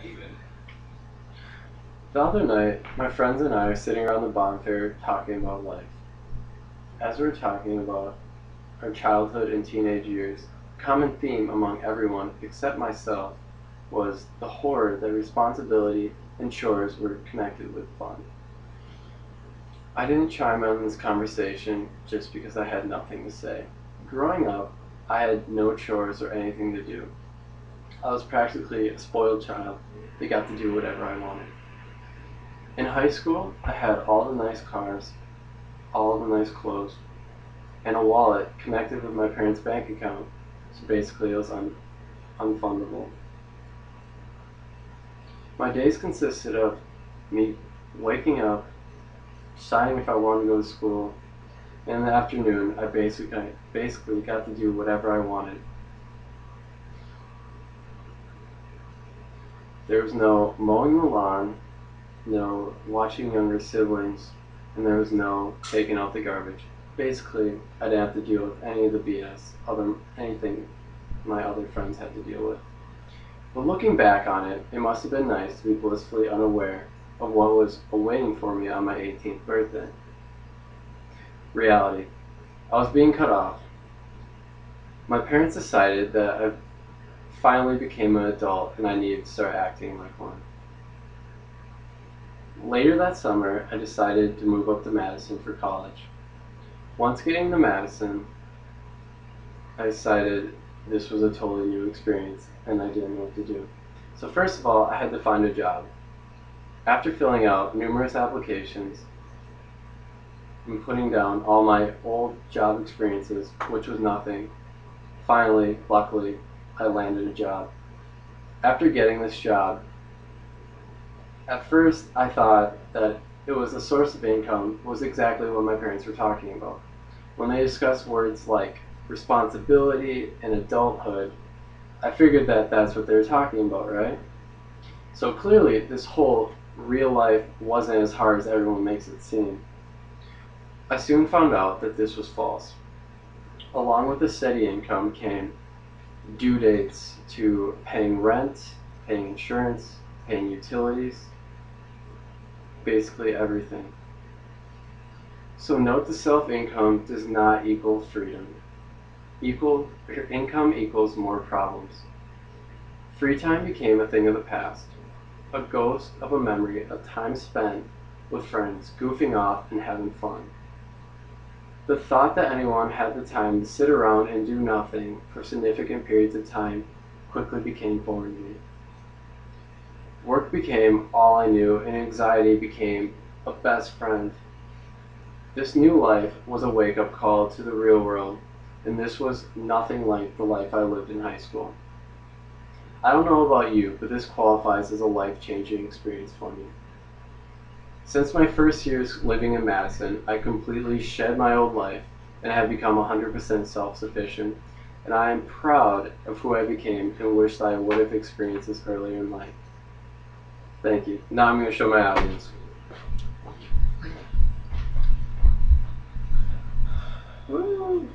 even. The other night, my friends and I are sitting around the bonfire talking about life. As we were talking about our childhood and teenage years, a common theme among everyone except myself was the horror that responsibility and chores were connected with fun. I didn't chime in on this conversation just because I had nothing to say. Growing up, I had no chores or anything to do. I was practically a spoiled child that got to do whatever I wanted. In high school, I had all the nice cars, all the nice clothes, and a wallet connected with my parents' bank account, so basically it was unfundable. My days consisted of me waking up, deciding if I wanted to go to school, and in the afternoon I basically got to do whatever I wanted. There was no mowing the lawn, no watching younger siblings, and there was no taking out the garbage. Basically, I didn't have to deal with any of the BS, anything my other friends had to deal with. But looking back on it, it must have been nice to be blissfully unaware of what was awaiting for me on my 18th birthday. Reality. I was being cut off. My parents decided that I finally became an adult and I needed to start acting like one. Later that summer, I decided to move up to Madison for college. Once getting to Madison, I decided this was a totally new experience and I didn't know what to do. So first of all, I had to find a job. After filling out numerous applications and putting down all my old job experiences, which was nothing, finally, luckily, I landed a job. After getting this job, at first I thought that it was a source of income was exactly what my parents were talking about. When they discussed words like responsibility and adulthood, I figured that that's what they were talking about, right? So clearly this whole real life wasn't as hard as everyone makes it seem. I soon found out that this was false. Along with the steady income came due dates to paying rent, paying insurance, paying utilities, basically everything. So note to self, income does not equal freedom. Income equals more problems. Free time became a thing of the past, a ghost of a memory of time spent with friends, goofing off and having fun. The thought that anyone had the time to sit around and do nothing for significant periods of time quickly became foreign to me. Work became all I knew and anxiety became a best friend. This new life was a wake-up call to the real world, and this was nothing like the life I lived in high school. I don't know about you, but this qualifies as a life-changing experience for me. Since my first years living in Madison, I completely shed my old life and have become 100% self-sufficient, and I am proud of who I became and wish that I would have experienced this earlier in life. Thank you. Now I'm going to show my audience. Woo!